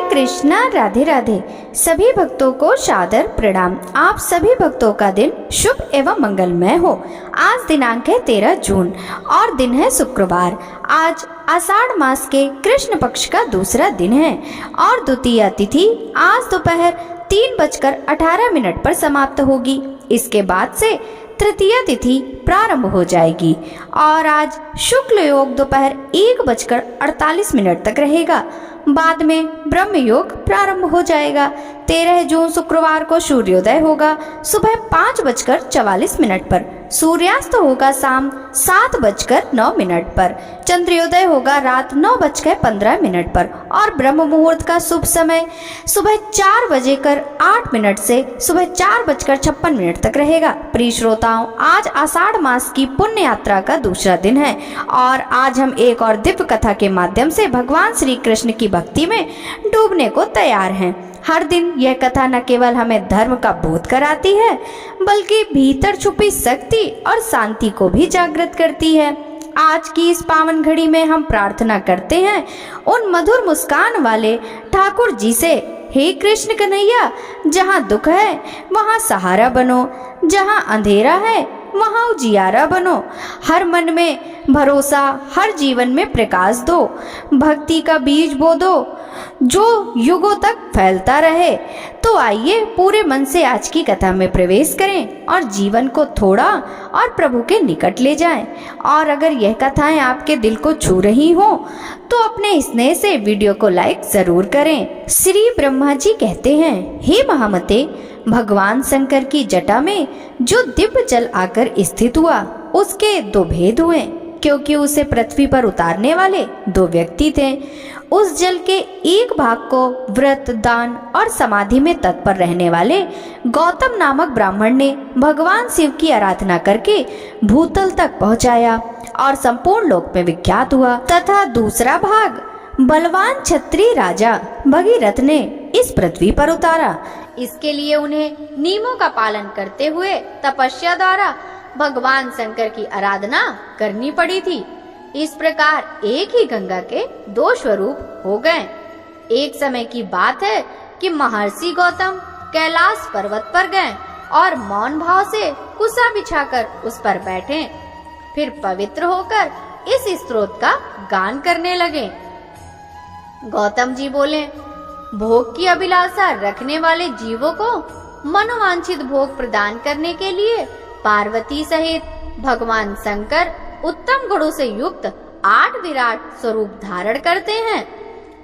कृष्णा, राधे राधे। सभी भक्तों को सादर प्रणाम। आप सभी भक्तों का दिन शुभ एवं मंगलमय हो। आज दिनांक है 13 जून और दिन है शुक्रवार। आज आषाढ़ मास के कृष्ण पक्ष का दूसरा दिन है और द्वितीया तिथि आज दोपहर 3:18 पर समाप्त होगी। इसके बाद से तृतीया तिथि प्रारंभ हो जाएगी और आज शुक्ल योग दोपहर 1:48 तक रहेगा। बाद में ब्रह्म योग प्रारंभ हो जाएगा। 13 जून शुक्रवार को सूर्योदय होगा सुबह 5:44 पर। सूर्यास्त होगा शाम 7:09 पर। चंद्रोदय होगा रात 9:15 पर और ब्रह्म मुहूर्त का शुभ समय सुबह 4:08 से सुबह 4:56 तक रहेगा। प्रिय श्रोताओं, आज आषाढ़ मास की पुण्य यात्रा का दूसरा दिन है और आज हम एक और दिव्य कथा के माध्यम से भगवान श्री कृष्ण की भक्ति में डूबने को तैयार हैं। हर दिन यह कथा न केवल हमें धर्म का बोध कराती है बल्कि भीतर छुपी शक्ति और शांति को भी जागृत करती है। आज की इस पावन घड़ी में हम प्रार्थना करते हैं उन मधुर मुस्कान वाले ठाकुर जी से, हे कृष्ण कन्हैया, जहाँ दुख है वहाँ सहारा बनो, जहाँ अंधेरा है वहाँ उजियारा बनो, हर मन में भरोसा, हर जीवन में प्रकाश दो, भक्ति का बीज बो दो जो युगों तक फैलता रहे। तो आइए पूरे मन से आज की कथा में प्रवेश करें और जीवन को थोड़ा और प्रभु के निकट ले जाएं। और अगर यह कथाएं आपके दिल को छू रही हो तो अपने स्नेह से वीडियो को लाइक जरूर करें। श्री ब्रह्मा जी कहते हैं, हे महामते, भगवान शंकर की जटा में जो दिव्य जल आकर स्थित हुआ उसके दो भेद हुए, क्योंकि उसे पृथ्वी पर उतारने वाले दो व्यक्ति थे। उस जल के एक भाग को व्रत, दान और समाधि में तत्पर रहने वाले गौतम नामक ब्राह्मण ने भगवान शिव की आराधना करके भूतल तक पहुंचाया और संपूर्ण लोक में विख्यात हुआ, तथा दूसरा भाग बलवान क्षत्रिय राजा भगीरथ ने इस पृथ्वी पर उतारा। इसके लिए उन्हें नियमों का पालन करते हुए तपस्या द्वारा भगवान शंकर की आराधना करनी पड़ी थी। इस प्रकार एक ही गंगा के दो स्वरूप हो गए। एक समय की बात है कि महर्षि गौतम कैलाश पर्वत पर गए और मौन भाव से कुसा बिछाकर उस पर बैठे, फिर पवित्र होकर इस स्तोत्र का गान करने लगे। गौतम जी बोले, भोग की अभिलाषा रखने वाले जीवों को मनोवांछित भोग प्रदान करने के लिए पार्वती सहित भगवान शंकर उत्तम गुणों से युक्त 8 विराट स्वरूप धारण करते हैं।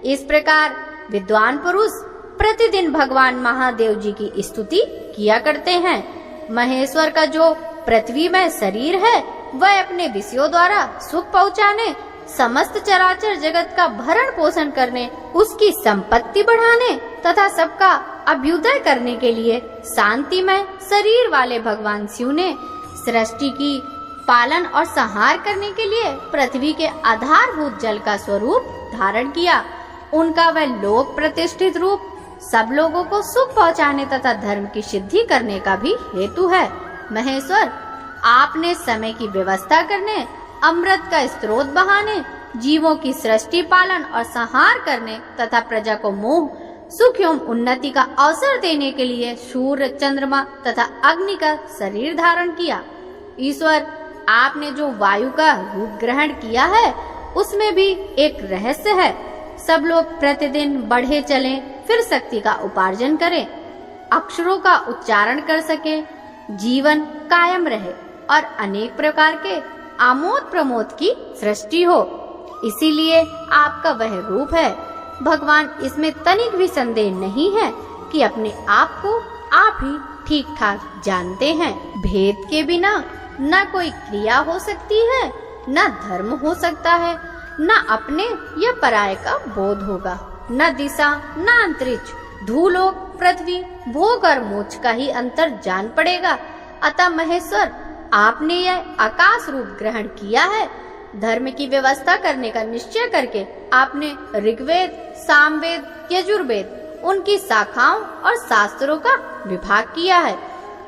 इस प्रकार विद्वान पुरुष प्रतिदिन भगवान महादेव जी की स्तुति किया करते हैं। महेश्वर का जो पृथ्वी में शरीर है वह अपने विषयों द्वारा सुख पहुँचाने, समस्त चराचर जगत का भरण पोषण करने, उसकी संपत्ति बढ़ाने तथा सबका अभ्युदय करने के लिए शांतिमय शरीर वाले भगवान शिव ने सृष्टि की पालन और संहार करने के लिए पृथ्वी के आधारभूत जल का स्वरूप धारण किया। उनका वह लोक प्रतिष्ठित रूप सब लोगों को सुख पहुंचाने तथा धर्म की सिद्धि करने का भी हेतु है। महेश्वर, आपने समय की व्यवस्था करने, अमृत का स्रोत बहाने, जीवों की सृष्टि पालन और संहार करने तथा प्रजा को मोह, सुख एवं उन्नति का अवसर देने के लिए सूर्य, चंद्रमा तथा अग्नि का शरीर धारण किया। ईश्वर, आपने जो वायु का रूप ग्रहण किया है उसमें भी एक रहस्य है। सब लोग प्रतिदिन बढ़े चलें, फिर शक्ति का उपार्जन करें, अक्षरों का उच्चारण कर सके, जीवन कायम रहे और अनेक प्रकार के आमोद प्रमोद की सृष्टि हो। इसीलिए आपका वह रूप है। भगवान, इसमें तनिक भी संदेह नहीं है कि अपने आप को आप ही ठीक ठाक जानते हैं। भेद के बिना न कोई क्रिया हो सकती है, न धर्म हो सकता है, न अपने या पराये का बोध होगा, न दिशा न अंतरिक्ष, धूलोक, पृथ्वी, भोग और मोक्ष का ही अंतर जान पड़ेगा। अतः महेश्वर, आपने यह आकाश रूप ग्रहण किया है। धर्म की व्यवस्था करने का निश्चय करके आपने ऋग्वेद, सामवेद, यजुर्वेद, उनकी शाखाओं और शास्त्रों का विभाग किया है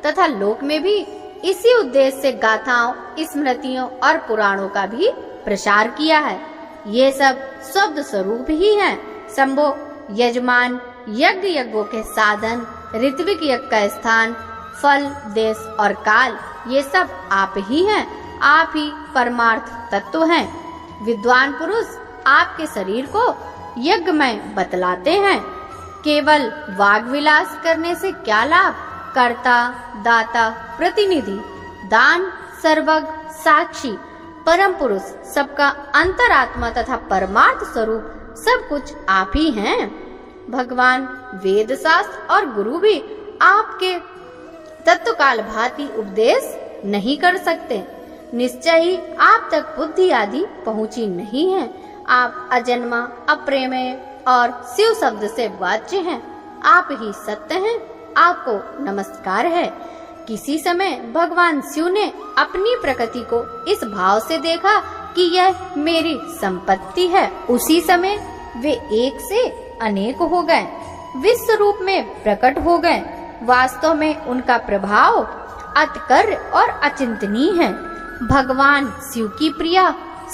तथा लोक में भी इसी उद्देश्य से गाथाओं, स्मृतियों और पुराणों का भी प्रसार किया है। ये सब शब्द स्वरूप ही हैं। शंभो, यजमान, यज्ञ, यज्ञों के साधन, ऋत्विक यज्ञ का स्थान, फल, देश और काल, ये सब आप ही हैं। आप ही परमार्थ तत्व हैं। विद्वान पुरुष आपके शरीर को यज्ञ में बतलाते हैं। केवल वाग विलास करने से क्या लाभ? कर्ता, दाता, प्रतिनिधि, दान, सर्वज्ञ, साक्षी, परम पुरुष, सबका अंतरात्मा तथा परमार्थ स्वरूप सब कुछ आप ही हैं। भगवान, वेद शास्त्र और गुरु भी आपके तत्वकाल भांति उपदेश नहीं कर सकते। निश्चय ही आप तक बुद्धि आदि पहुंची नहीं है। आप अजन्मा, अप्रेमेय और शिव शब्द से वाच्य हैं। आप ही सत्य हैं। आपको नमस्कार है। किसी समय भगवान शिव ने अपनी प्रकृति को इस भाव से देखा कि यह मेरी संपत्ति है। उसी समय वे एक से अनेक हो गए, विश्व रूप में प्रकट हो गए। वास्तव में उनका प्रभाव अतकर्य और अचिंतनीय है। भगवान शिव की प्रिया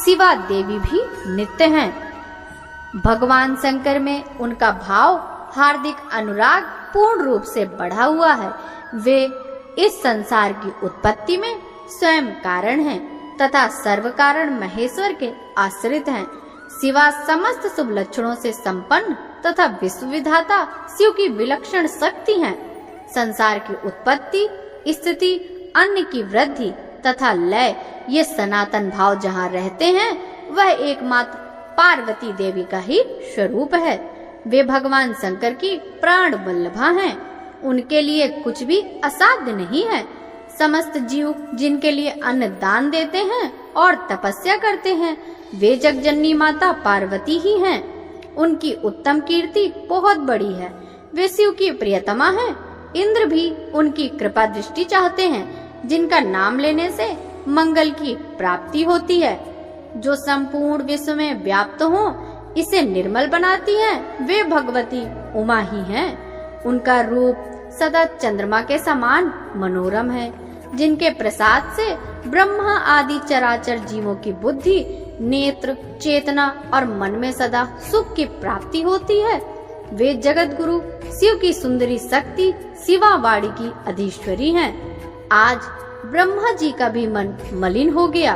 शिवा देवी भी नित्य हैं। भगवान शंकर में उनका भाव हार्दिक अनुराग पूर्ण रूप से बढ़ा हुआ है। वे इस संसार की उत्पत्ति में स्वयं कारण हैं तथा सर्व कारण महेश्वर के आश्रित हैं। शिवा समस्त शुभ लक्षणों से संपन्न तथा विश्व विधाता शिव की विलक्षण शक्ति हैं। संसार की उत्पत्ति, स्थिति, अन्न की वृद्धि तथा लय, ये सनातन भाव जहाँ रहते हैं वह एकमात्र पार्वती देवी का ही स्वरूप है। वे भगवान शंकर की प्राण वल्लभा हैं। उनके लिए कुछ भी असाध्य नहीं है। समस्त जीव जिनके लिए अन्न दान देते हैं और तपस्या करते हैं, वे जगजननी माता पार्वती ही हैं। उनकी उत्तम कीर्ति बहुत बड़ी है। वे शिव की प्रियतमा हैं। इंद्र भी उनकी कृपा दृष्टि चाहते हैं, जिनका नाम लेने से मंगल की प्राप्ति होती है। जो संपूर्ण विश्व में व्याप्त हो, इसे निर्मल बनाती हैं, वे भगवती उमा ही हैं। उनका रूप सदा चंद्रमा के समान मनोरम है, जिनके प्रसाद से ब्रह्मा आदि चराचर जीवों की बुद्धि, नेत्र, चेतना और मन में सदा सुख की प्राप्ति होती है। वे जगत गुरु शिव की सुंदरी शक्ति शिवावाड़ी की अधीश्वरी हैं। आज ब्रह्मा जी का भी मन मलिन हो गया,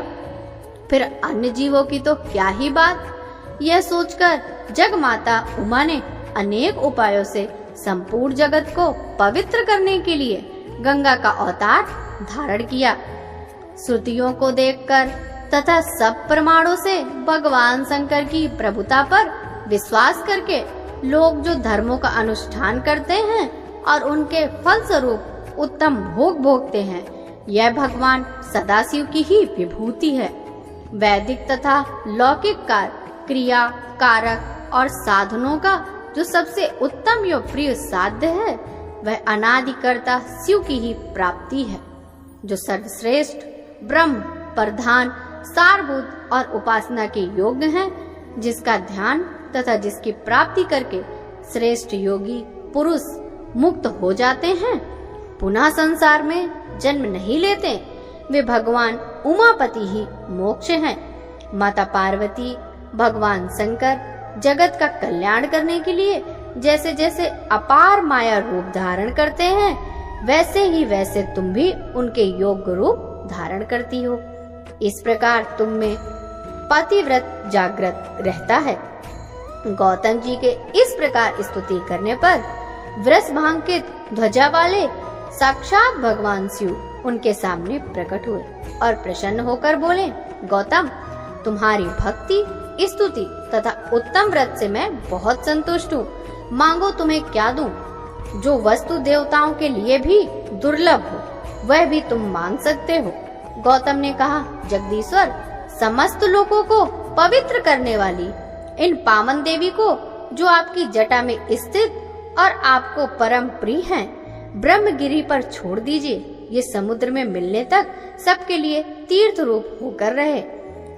फिर अन्य जीवों की तो क्या ही बात। यह सोचकर जग माता उमा ने अनेक उपायों से संपूर्ण जगत को पवित्र करने के लिए गंगा का अवतार धारण किया। श्रुतियों को देखकर तथा सब प्रमाणों से भगवान शंकर की प्रभुता पर विश्वास करके लोग जो धर्मों का अनुष्ठान करते हैं और उनके फल स्वरूप उत्तम भोग भोगते हैं, यह भगवान सदाशिव की ही विभूति है। वैदिक तथा लौकिक क्रिया, कारक और साधनों का जो सबसे उत्तम एवं प्रिय साध्य है, वह अनादिकर्ता शिव की ही प्राप्ति है, जो सर्वश्रेष्ठ ब्रह्म प्रधान सारभूत और उपासना के योग्य हैं, जिसका ध्यान तथा जिसकी प्राप्ति करके श्रेष्ठ योगी पुरुष मुक्त हो जाते हैं, पुनः संसार में जन्म नहीं लेते। वे भगवान उमापति ही मोक्ष हैं। माता पार्वती, भगवान शंकर जगत का कल्याण करने के लिए जैसे जैसे अपार माया रूप धारण करते हैं, वैसे तुम भी उनके योग्य रूप धारण करती हो। इस प्रकार तुम में पतिव्रत जागृत रहता है। गौतम जी के इस प्रकार स्तुति करने पर वृषभांकित ध्वजा वाले साक्षात भगवान शिव उनके सामने प्रकट हुए और प्रसन्न होकर बोले, गौतम, तुम्हारी भक्ति, स्तुति तथा उत्तम व्रत से मैं बहुत संतुष्ट हूँ। मांगो तुम्हें क्या दूं? जो वस्तु देवताओं के लिए भी दुर्लभ हो, वह भी तुम मांग सकते हो। गौतम ने कहा, जगदीश्वर, समस्त लोगों को पवित्र करने वाली इन पावन देवी को, जो आपकी जटा में स्थित और आपको परम प्रिय हैं, ब्रह्मगिरी पर छोड़ दीजिए। ये समुद्र में मिलने तक सबके लिए तीर्थ रूप होकर रहे।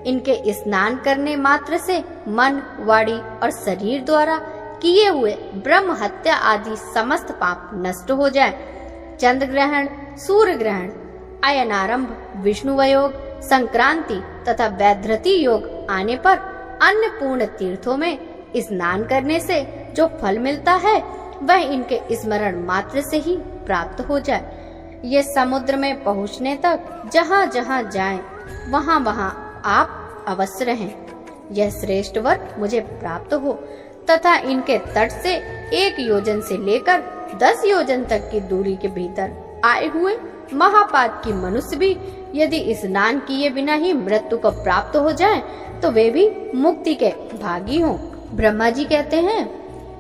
इनके स्नान करने मात्र से मन, वाणी और शरीर द्वारा किए हुए ब्रह्म हत्या आदि समस्त पाप नष्ट हो जाए। चंद्र ग्रहण, सूर्य ग्रहण, अयनारंभ, विष्णुवयोग, संक्रांति तथा वैधृति योग आने पर अन्नपूर्ण तीर्थों में स्नान करने से जो फल मिलता है वह इनके स्मरण मात्र से ही प्राप्त हो जाए। ये समुद्र में पहुँचने तक जहाँ जहाँ जाएं, वहाँ वहाँ आप अवश्य रहें। यह श्रेष्ठ वर मुझे प्राप्त हो तथा इनके तट से 1 योजन से लेकर 10 योजन तक की दूरी के भीतर आए हुए महापात की मनुष्य भी यदि स्नान किए बिना ही मृत्यु को प्राप्त हो जाएं, तो वे भी मुक्ति के भागी हों। ब्रह्मा जी कहते हैं,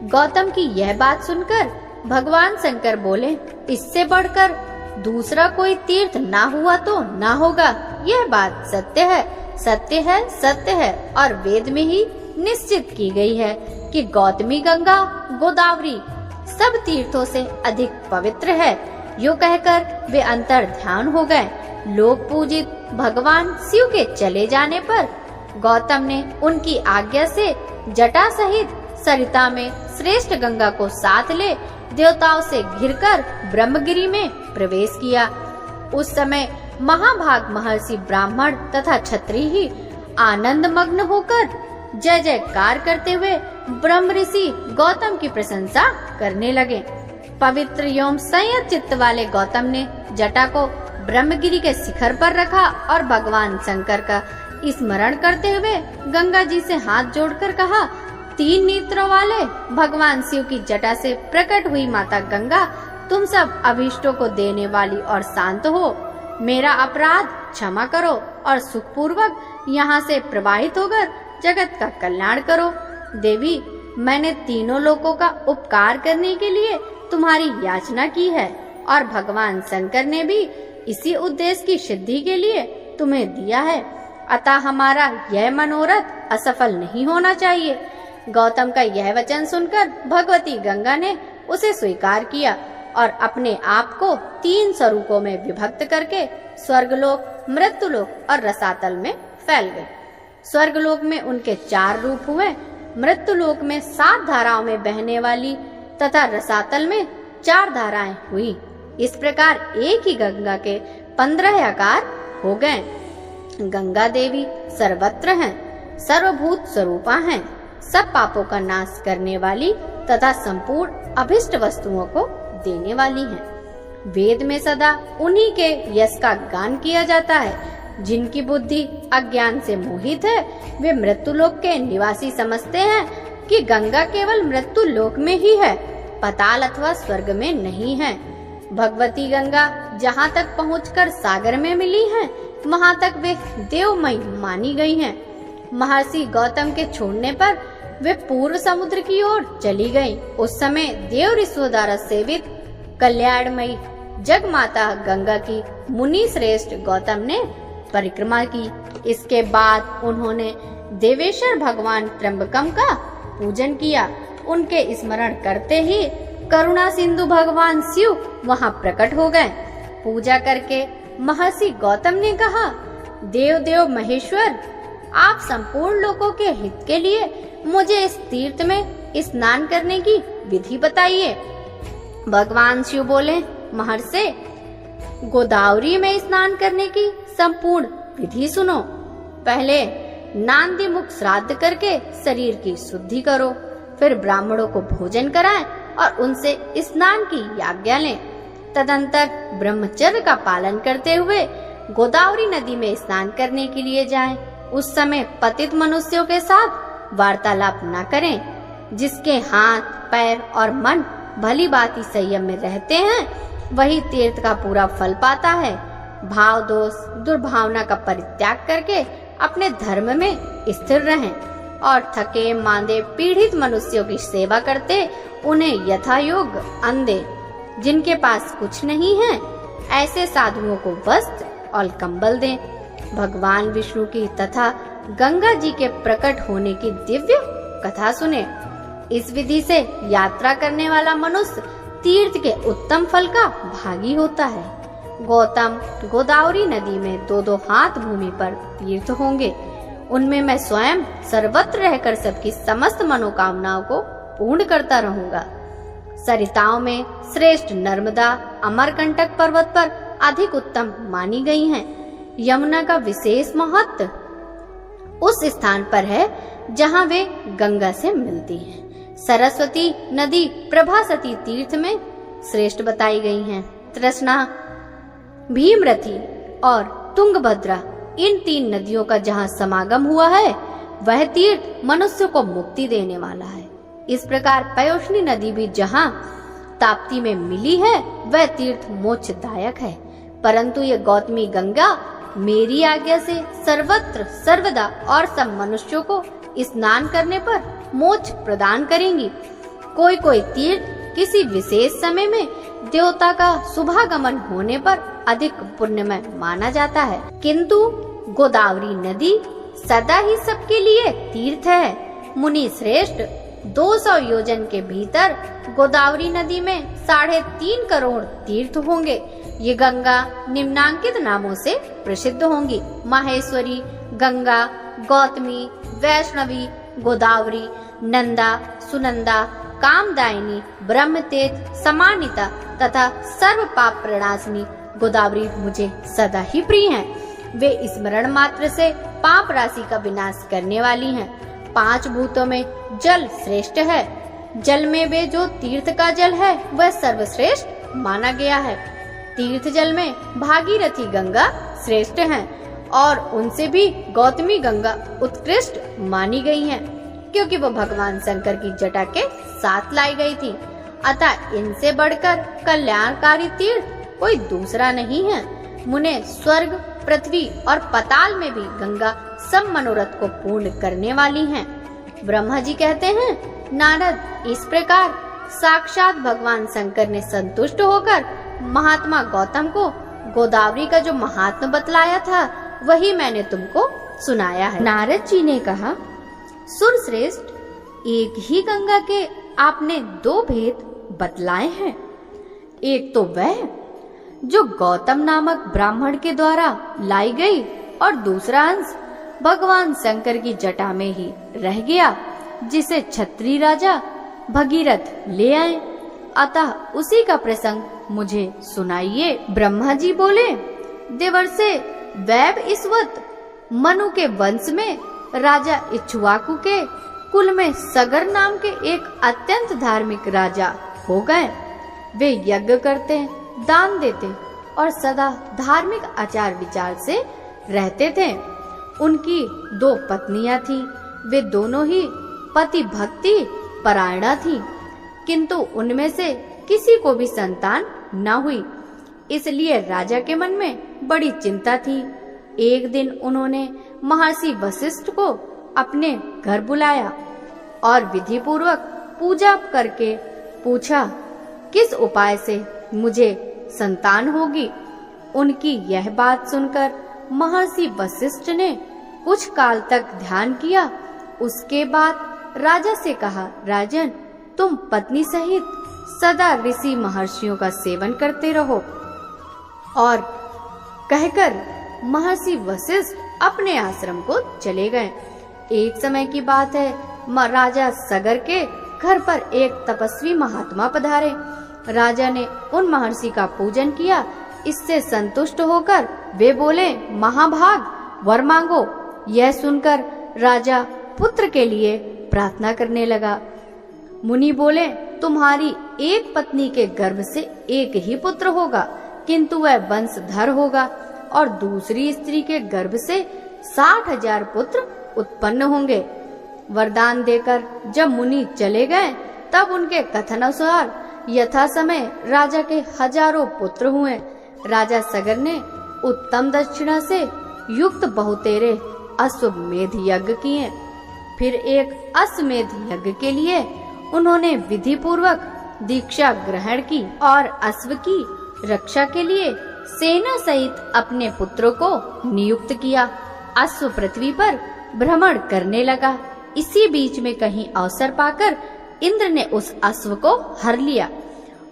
गौतम की यह बात सुनकर भगवान शंकर बोले, इससे बढ़कर दूसरा कोई तीर्थ ना हुआ तो ना होगा। यह बात सत्य है, सत्य है, सत्य है और वेद में ही निश्चित की गई है कि गौतमी गंगा गोदावरी सब तीर्थों से अधिक पवित्र है। यो कहकर वे अंतर ध्यान हो गए। लोक पूजित भगवान शिव के चले जाने पर गौतम ने उनकी आज्ञा से जटा सहित सरिता में श्रेष्ठ गंगा को साथ ले देवताओं से घिरकर ब्रह्मगिरि में प्रवेश किया। उस समय महाभाग महर्षि ब्राह्मण तथा क्षत्रिय ही आनंद मग्न होकर जय जयकार करते हुए ब्रह्म ऋषि गौतम की प्रशंसा करने लगे। पवित्र एवं संयत चित्त वाले गौतम ने जटा को ब्रह्मगिरि के शिखर पर रखा और भगवान शंकर का स्मरण करते हुए गंगा जी से हाथ जोड़कर कहा, 3 नेत्रों वाले भगवान शिव की जटा से प्रकट हुई माता गंगा, तुम सब अभीष्टों को देने वाली और शांत हो। मेरा अपराध क्षमा करो और सुखपूर्वक यहाँ से प्रवाहित होकर जगत का कल्याण करो। देवी, मैंने तीनों लोकों का उपकार करने के लिए तुम्हारी याचना की है और भगवान शंकर ने भी इसी उद्देश्य की सिद्धि के लिए तुम्हें दिया है, अतः हमारा यह मनोरथ असफल नहीं होना चाहिए। गौतम का यह वचन सुनकर भगवती गंगा ने उसे स्वीकार किया और अपने आप को 3 स्वरूपों में विभक्त करके स्वर्गलोक, मृत्युलोक और रसातल में फैल गई। स्वर्गलोक में उनके 4 रूप हुए, मृत्युलोक में 7 धाराओं में बहने वाली तथा रसातल में 4 धाराएं हुई। इस प्रकार एक ही गंगा के 15 आकार हो गए। गंगा देवी सर्वत्र हैं, सर्वभूत स्वरूपा हैं, सब पापों का नाश करने वाली तथा संपूर्ण अभिष्ट वस्तुओं को देने वाली हैं। वेद में सदा उन्हीं के यश का गान किया जाता है। जिनकी बुद्धि अज्ञान से मोहित है, वे मृत्युलोक के निवासी समझते हैं कि गंगा केवल मृत्यु लोक में ही है, पाताल अथवा स्वर्ग में नहीं है। भगवती गंगा जहाँ तक पहुँचकर सागर में मिली हैं, वहाँ तक वे देवमयी मानी गई हैं। महर्षि गौतम के छोड़ने पर वे पूर्व समुद्र की ओर चली गईं। उस समय देव ऋषियों द्वारा सेवित कल्याणमयी जग माता गंगा की मुनि श्रेष्ठ गौतम ने परिक्रमा की। इसके बाद उन्होंने देवेश्वर भगवान त्र्यंबकम का पूजन किया। उनके स्मरण करते ही करुणा सिंधु भगवान शिव वहां प्रकट हो गए। पूजा करके महर्षि गौतम ने कहा, देव देव महेश्वर, आप संपूर्ण लोगों के हित के लिए मुझे इस तीर्थ में स्नान करने की विधि बताइए। भगवान शिव बोले, महर्षि, गोदावरी में स्नान करने की संपूर्ण विधि सुनो। पहले नांदी मुख श्राद्ध करके शरीर की शुद्धि करो, फिर ब्राह्मणों को भोजन कराएं और उनसे स्नान की आज्ञा लें। तदंतर ब्रह्मचर्य का पालन करते हुए गोदावरी नदी में स्नान करने के लिए जाएं। उस समय पतित मनुष्यों के साथ वार्तालाप न करें। जिसके हाथ, पैर और मन भली भांति संयम में रहते हैं, वही तीर्थ का पूरा फल पाता है। भाव दोष दुर्भावना का परित्याग करके अपने धर्म में स्थिर रहें और थके मांदे पीड़ित मनुष्यों की सेवा करते उन्हें यथायोग अन्न दें। जिनके पास कुछ नहीं है, ऐसे साधुओं को वस्त्र और कंबल दें। भगवान विष्णु की तथा गंगा जी के प्रकट होने की दिव्य कथा सुने। इस विधि से यात्रा करने वाला मनुष्य तीर्थ के उत्तम फल का भागी होता है। गौतम गोदावरी नदी में 2-2 हाथ भूमि पर तीर्थ होंगे। उनमें मैं स्वयं सर्वत्र रहकर सबकी समस्त मनोकामनाओं को पूर्ण करता रहूंगा। सरिताओं में श्रेष्ठ नर्मदा अमरकंटक पर्वत पर अधिक उत्तम मानी गई हैं। यमुना का विशेष महत्व उस स्थान पर है जहाँ वे गंगा से मिलती हैं। सरस्वती नदी प्रभासती तीर्थ में श्रेष्ठ बताई गई हैं। तृष्णा, भीमरथी और तुंगभद्रा, इन 3 नदियों का जहाँ समागम हुआ है वह तीर्थ मनुष्य को मुक्ति देने वाला है। इस प्रकार पयोष्णी नदी भी जहाँ ताप्ती में मिली है वह तीर्थ मोक्षदायक है। परंतु ये गौतमी गंगा मेरी आज्ञा से सर्वत्र सर्वदा और सब मनुष्यों को स्नान करने पर मोक्ष प्रदान करेंगी। कोई कोई तीर्थ किसी विशेष समय में देवता का शुभागमन होने पर अधिक पुण्यमय माना जाता है, किंतु गोदावरी नदी सदा ही सबके लिए तीर्थ है। मुनि श्रेष्ठ 200 योजन के भीतर गोदावरी नदी में 3.5 करोड़ तीर्थ होंगे। ये गंगा निम्नांकित नामों से प्रसिद्ध होंगी: माहेश्वरी, गंगा, गौतमी, वैष्णवी, गोदावरी, नंदा, सुनंदा, कामदायिनी, ब्रह्मतेज, समानिता तथा सर्व पाप प्रणाशिनी गोदावरी मुझे सदा ही प्रिय हैं। वे स्मरण मात्र से पाप राशि का विनाश करने वाली हैं। 5 भूतों में जल श्रेष्ठ है। जल में वे जो तीर्थ का जल है वह सर्वश्रेष्ठ माना गया है। तीर्थ जल में भागीरथी गंगा श्रेष्ठ हैं और उनसे भी गौतमी गंगा उत्कृष्ट मानी गई हैं, क्योंकि वो भगवान शंकर की जटा के साथ लाई गई थी। अतः इनसे बढ़कर कल्याणकारी तीर्थ कोई दूसरा नहीं है। मुने स्वर्ग, पृथ्वी और पाताल में भी गंगा सब मनोरथ को पूर्ण करने वाली हैं। ब्रह्मा जी कहते हैं, नारद, इस प्रकार साक्षात भगवान शंकर ने संतुष्ट होकर महात्मा गौतम को गोदावरी का जो महात्मा बतलाया था वही मैंने तुमको सुनाया है। नारद जी ने कहा, सुरश्रेष्ठ, एक ही गंगा के आपने 2 भेद बतलाए हैं। एक तो वह जो गौतम नामक ब्राह्मण के द्वारा लाई गई और दूसरा अंश भगवान शंकर की जटा में ही रह गया, जिसे क्षत्रिय राजा भगीरथ ले आए। अतः उसी का प्रसंग मुझे सुनाइए। ब्रह्मा जी बोले, देवर्षे वैव ईश्वत मनु के वंश में राजा इक्ष्वाकु के कुल में सगर नाम के एक अत्यंत धार्मिक राजा हो गए। वे यज्ञ करते, दान देते और सदा धार्मिक आचार विचार से रहते थे। उनकी 2 पत्नियां थीं। वे दोनों ही पति भक्ति परायणा थीं, किंतु उनमें से किसी को भी संतान न हुई। इसलिए राजा के मन में बड़ी चिंता थी। एक दिन उन्होंने महर्षि वशिष्ठ को अपने घर बुलाया और विधि पूर्वक पूजा करके पूछा, किस उपाय से मुझे संतान होगी। उनकी यह बात सुनकर महर्षि वशिष्ठ ने कुछ काल तक ध्यान किया। उसके बाद राजा से कहा, राजन, तुम पत्नी सहित सदा ऋषि महर्षियों का सेवन करते रहो। और कहकर महर्षि वशिष्ठ अपने आश्रम को चले गए। एक समय की बात है, राजा सगर के घर पर एक तपस्वी महात्मा पधारे। राजा ने उन महर्षि का पूजन किया। इससे संतुष्ट होकर वे बोले, महाभाग, वर मांगो। यह सुनकर राजा पुत्र के लिए प्रार्थना करने लगा। मुनि बोले, तुम्हारी एक पत्नी के गर्भ से एक ही पुत्र होगा, किंतु वह वंशधर होगा, और दूसरी स्त्री के गर्भ से 60,000 पुत्र उत्पन्न होंगे। वरदान देकर जब मुनि चले गए, तब उनके कथनानुसार यथा समय राजा के हजारों पुत्र हुए। राजा सगर ने उत्तम दक्षिणा से युक्त बहुतेरे अश्वमेध यज्ञ किए। फिर एक अश्वमेध यज्ञ के लिए उन्होंने विधि पूर्वक दीक्षा ग्रहण की और अश्व की रक्षा के लिए सेना सहित अपने पुत्रों को नियुक्त किया। अश्व पृथ्वी पर भ्रमण करने लगा। इसी बीच में कहीं अवसर पाकर इंद्र ने उस अश्व को हर लिया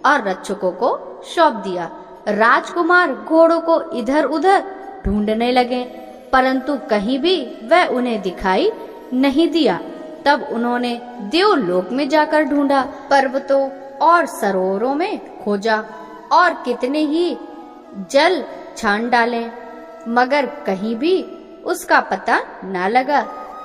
और रक्षकों को सौंप दिया। राजकुमार घोड़ों को इधर उधर ढूंढने लगे, परंतु कहीं भी वह उन्हें दिखाई नहीं दिया। तब उन्होंने देवलोक में जाकर ढूंढा, पर्वतों और सरोवरों में खोजा और कितने ही जल छान डाले, मगर कहीं भी उसका पता न लगा।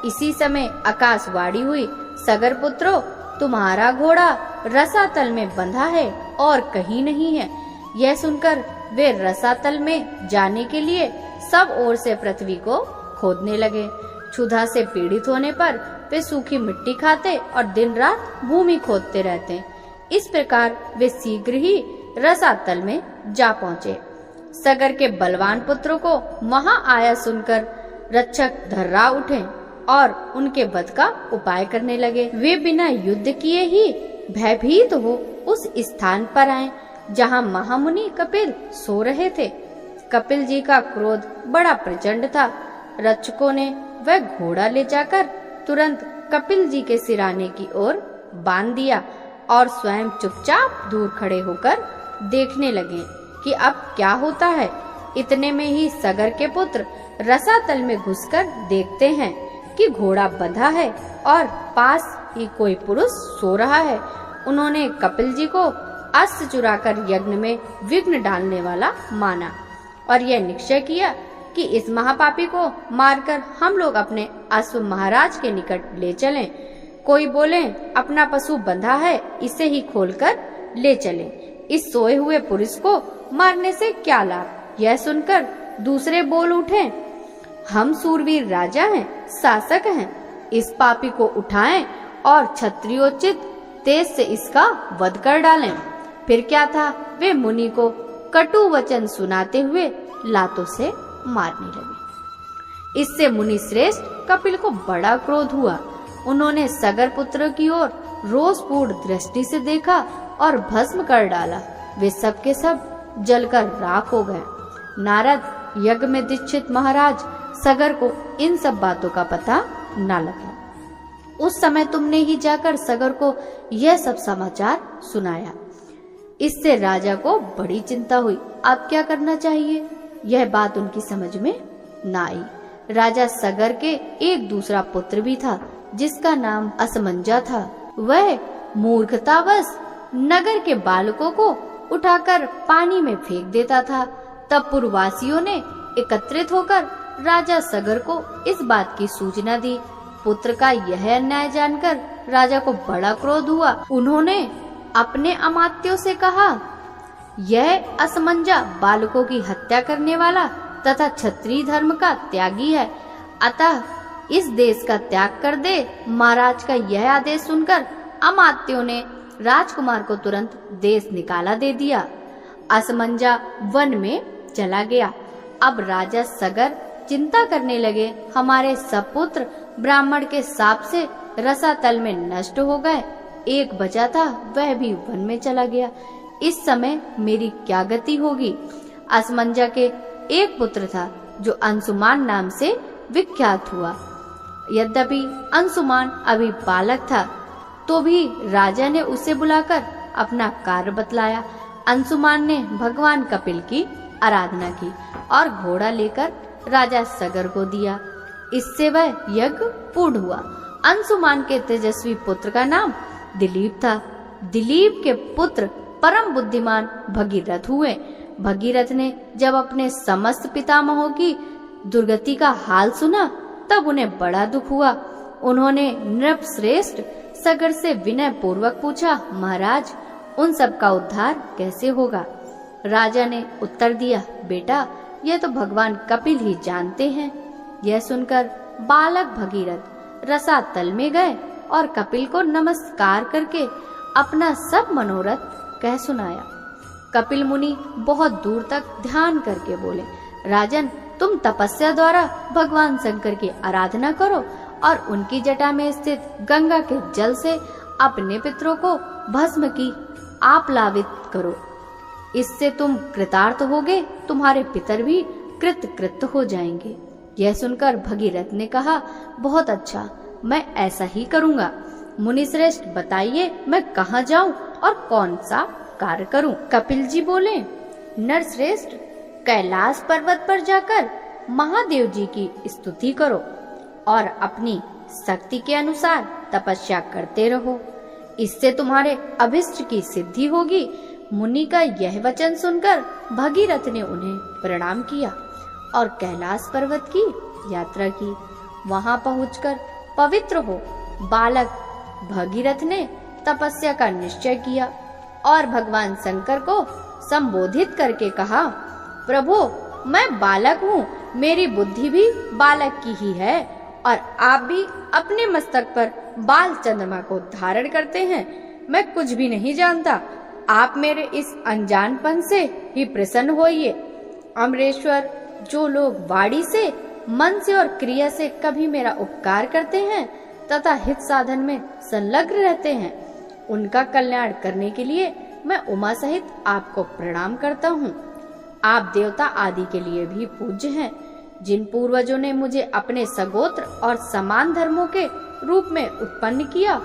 इसी समय आकाशवाणी हुई, सगर पुत्रों, तुम्हारा घोड़ा रसातल में बंधा है और कहीं नहीं है। यह सुनकर वे रसातल में जाने के लिए सब ओर से पृथ्वी को खोदने लगे। क्षुधा से पीड़ित होने पर वे सूखी मिट्टी खाते और दिन रात भूमि खोदते रहते। इस प्रकार वे शीघ्र ही रसातल में जा पहुँचे। सगर के बलवान पुत्रों को वहां आया सुनकर रक्षक धर्रा उठे और उनके वध का उपाय करने लगे। वे बिना युद्ध किए ही भयभीत हो उस स्थान पर आए जहां महामुनि कपिल सो रहे थे। कपिल जी का क्रोध बड़ा प्रचंड था। रक्षकों ने वह घोड़ा ले जाकर तुरंत कपिल जी के सिराने की ओर बांध दिया और स्वयं चुपचाप दूर खड़े होकर देखने लगे कि अब क्या होता है। इतने में ही सगर के पुत्र रसातल में घुसकर देखते हैं कि घोड़ा बंधा है और पास ही कोई पुरुष सो रहा है। उन्होंने कपिल जी को अस्त्र चुराकर यज्ञ में विघ्न डालने वाला माना और यह निश्चय किया कि इस महापापी को मारकर हम लोग अपने अश्व महाराज के निकट ले चलें। कोई बोले अपना पशु बंधा है, इसे ही खोलकर ले चलें। इस सोए हुए पुरुष को मारने से क्या लाभ। यह सुनकर दूसरे बोल उठे, हम सूरवीर राजा हैं, शासक हैं, इस पापी को उठाएं और क्षत्रियोचित तेज से इसका वध कर डालें। फिर क्या था, वे मुनि को कटु वचन सुनाते हुए लातों से मारने लगे। इससे मुनि श्रेष्ठ कपिल को बड़ा क्रोध हुआ। उन्होंने सगर पुत्र की ओर रोषपूर्ण दृष्टि से देखा और भस्म कर डाला। वे सब के सब जलकर राख हो गए। नारद यज्ञ में दीक्षित महाराज सगर को इन सब बातों का पता न लगा। उस समय तुमने ही जाकर सगर को यह सब समाचार सुनाया। इससे राजा को बड़ी चिंता हुई। अब क्या करना चाहिए, यह बात उनकी समझ में न आई। राजा सगर के एक दूसरा पुत्र भी था जिसका नाम असमंजा था। वह मूर्खतावश नगर के बालकों को उठाकर पानी में फेंक देता था। तब पुरवासियों ने एकत्रित होकर राजा सगर को इस बात की सूचना दी। पुत्र का यह अन्याय जानकर राजा को बड़ा क्रोध हुआ। उन्होंने अपने अमात्यों से कहा, यह असमंजा बालकों की हत्या करने वाला तथा क्षत्रिय धर्म का त्यागी है, अतः इस देश का त्याग कर दे। महाराज का यह आदेश सुनकर अमात्यों ने राजकुमार को तुरंत देश निकाला दे दिया। असमंजा वन में चला गया। अब राजा सगर चिंता करने लगे, हमारे सब पुत्र ब्राह्मण के शाप से रसातल में नष्ट हो गए। एक बचा था, वह भी वन में चला गया। इस समय मेरी क्या गति होगी। असमंजा के एक पुत्र था जो अंशुमान नाम से विख्यात हुआ। यद्यपि अंशुमान अभी बालक था तो भी राजा ने उसे बुलाकर अपना कार्य बतलाया। अंशुमान ने भगवान कपिल की आराधना की और घोड़ा लेकर राजा सगर को दिया। इससे वह यज्ञ पूर्ण हुआ। अंशुमान के तेजस्वी पुत्र का नाम दिलीप था। दिलीप के पुत्र परम बुद्धिमान भगीरथ हुए। भगीरथ ने जब अपने समस्त पितामहों की दुर्गति का हाल सुना तब उन्हें बड़ा दुख हुआ। उन्होंने नृप श्रेष्ठ सगर से विनय पूर्वक पूछा, महाराज उन सब का उद्धार कैसे होगा। राजा ने उत्तर दिया, बेटा यह तो भगवान कपिल ही जानते हैं। यह सुनकर बालक भगीरथ रसातल में गए और कपिल को नमस्कार करके अपना सब मनोरथ कह सुनाया। कपिल मुनि बहुत दूर तक ध्यान करके बोले, राजन तुम तपस्या द्वारा भगवान शंकर की आराधना करो और उनकी जटा में स्थित गंगा के जल से अपने पितरों को भस्म की आप्लावित करो। इससे तुम कृतार्थ होगे, तुम्हारे पितर भी कृत हो जाएंगे। यह सुनकर भगीरथ ने कहा, बहुत अच्छा, मैं ऐसा ही करूँगा। मुनिश्रेष्ठ बताइए मैं कहाँ जाऊँ और कौन सा कार्य करूँ। कपिल जी बोले, नरश्रेष्ठ कैलाश पर्वत पर जाकर महादेव जी की स्तुति करो और अपनी शक्ति के अनुसार तपस्या करते रहो, इससे तुम्हारे अभिष्ट की सिद्धि होगी। मुनि का यह वचन सुनकर भगीरथ ने उन्हें प्रणाम किया और कैलाश पर्वत की यात्रा की। वहां पहुंचकर पवित्र हो बालक भगीरथ ने तपस्या का निश्चय किया और भगवान शंकर को संबोधित करके कहा, प्रभु मैं बालक हूँ, मेरी बुद्धि भी बालक की ही है और आप भी अपने मस्तक पर बाल चंद्रमा को धारण करते हैं। मैं कुछ भी नहीं जानता, आप मेरे इस अनजानपन से ही प्रसन्न होइए। अमरेश्वर, जो लोग वाणी से, मन से और क्रिया से कभी मेरा उपकार करते हैं तथा हित साधन में संलग्न रहते हैं, उनका कल्याण करने के लिए मैं उमा सहित आपको प्रणाम करता हूँ। आप देवता आदि के लिए भी पूज्य हैं। जिन पूर्वजों ने मुझे अपने सगोत्र और समान धर्मों के रूप में उत्पन्न किया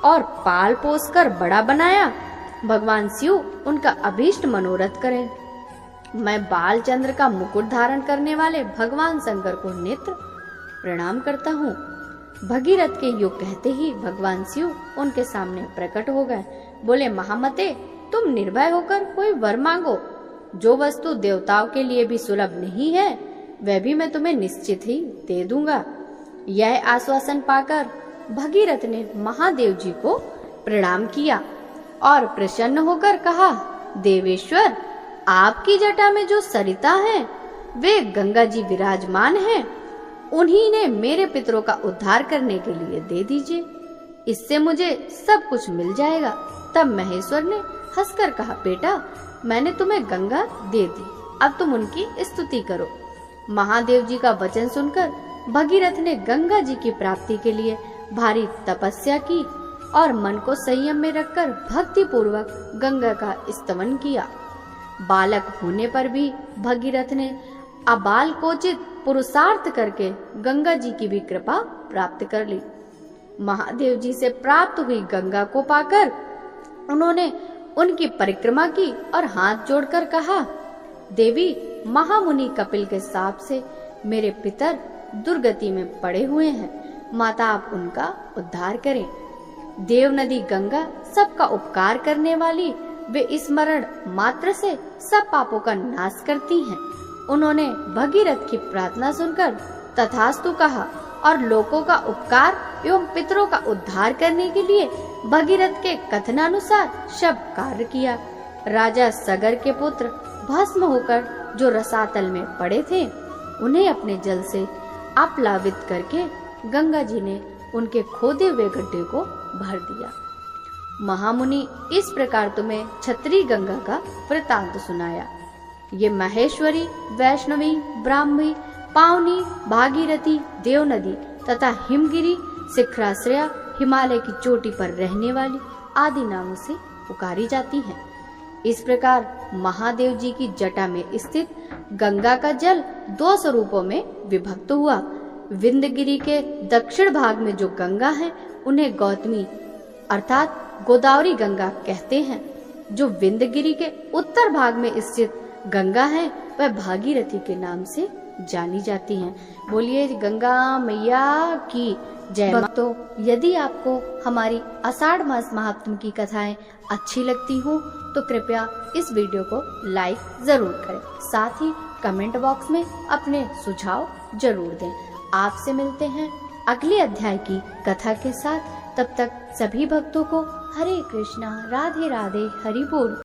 और पाल पोस कर बड़ा बनाया, भगवान शिव उनका अभीष्ट मनोरथ करें। मैं बालचंद्र का मुकुट धारण करने वाले भगवान शंकर को नेत्र प्रणाम करता हूँ। भगीरथ के युग कहते ही भगवान शिव उनके सामने प्रकट हो गए। बोले, महामते, तुम निर्भय होकर कोई वर मांगो। जो वस्तु देवताओं के लिए भी सुलभ नहीं है, वह भी मैं तुम्हें निश्चित ही दे दूंगा। यह आश्वासन पाकर भगीरथ ने महादेव जी को प्रणाम किया और प्रसन्न होकर कहा, देवेश्वर, आपकी जटा में जो सरिता हैं, वे गंगा जी विराजमान हैं। उन्हीं ने मेरे पितरों का उद्धार करने के लिए दे दीजिए, इससे मुझे सब कुछ मिल जाएगा। तब महेश्वर ने हंसकर कहा, बेटा, मैंने तुम्हें गंगा दे दी, अब तुम उनकी स्तुति करो। महादेव जी का वचन सुनकर भगीरथ ने गंगा जी की प्राप्ति के लिए भारी तपस्या की और मन को संयम में रखकर भक्ति पूर्वक गंगा का स्तवन किया। बालक होने पर भी भगीरथ ने अबाल कोचित पुरुषार्थ करके गंगा जी की भी कृपा प्राप्त कर ली। महादेव जी से प्राप्त हुई गंगा को पाकर उन्होंने उनकी परिक्रमा की और हाथ जोड़कर कहा, देवी, महामुनि कपिल के शाप से मेरे पितर दुर्गति में पड़े हुए हैं, माता आप उनका उद्धार करें। देव नदी गंगा सबका उपकार करने वाली, वे स्मरण मात्र से सब पापों का नाश करती हैं। उन्होंने भगीरथ की प्रार्थना सुनकर तथास्तु कहा और लोगों का उपकार एवं पितरों का उद्धार करने के लिए भगीरथ के कथनानुसार सब कार्य किया। राजा सगर के पुत्र भस्म होकर जो रसातल में पड़े थे, उन्हें अपने जल से आप्लावित करके गंगा जी ने उनके खोदे हुए गड्ढे को भर दिया। महामुनि, इस प्रकार तुम्हें क्षत्रिय गंगा का वृतांत सुनाया। ये महेश्वरी, वैष्णवी, ब्राह्मी, पावनी, भागीरथी, देव नदी तथा हिमगिरी, शिखराश्रया, हिमालय की चोटी पर रहने वाली आदि नामों से पुकारी जाती हैं। इस प्रकार महादेव जी की जटा में स्थित गंगा का जल 2 स्वरूपों में विभक्त हुआ। विंध्यगिरी के दक्षिण भाग में जो गंगा है, उन्हें गौतमी अर्थात गोदावरी गंगा कहते हैं। जो विंध्यगिरी के उत्तर भाग में स्थित गंगा है, वह भागीरथी के नाम से जानी जाती हैं। बोलिए गंगा मैया की जय। भक्तों, यदि आपको हमारी आषाढ़ मास महात्म की कथाएं अच्छी लगती हो तो कृपया इस वीडियो को लाइक जरूर करें, साथ ही कमेंट बॉक्स में अपने सुझाव जरूर दें। आपसे मिलते हैं अगले अध्याय की कथा के साथ। तब तक सभी भक्तों को हरे कृष्णा, राधे राधे, हरि बोल।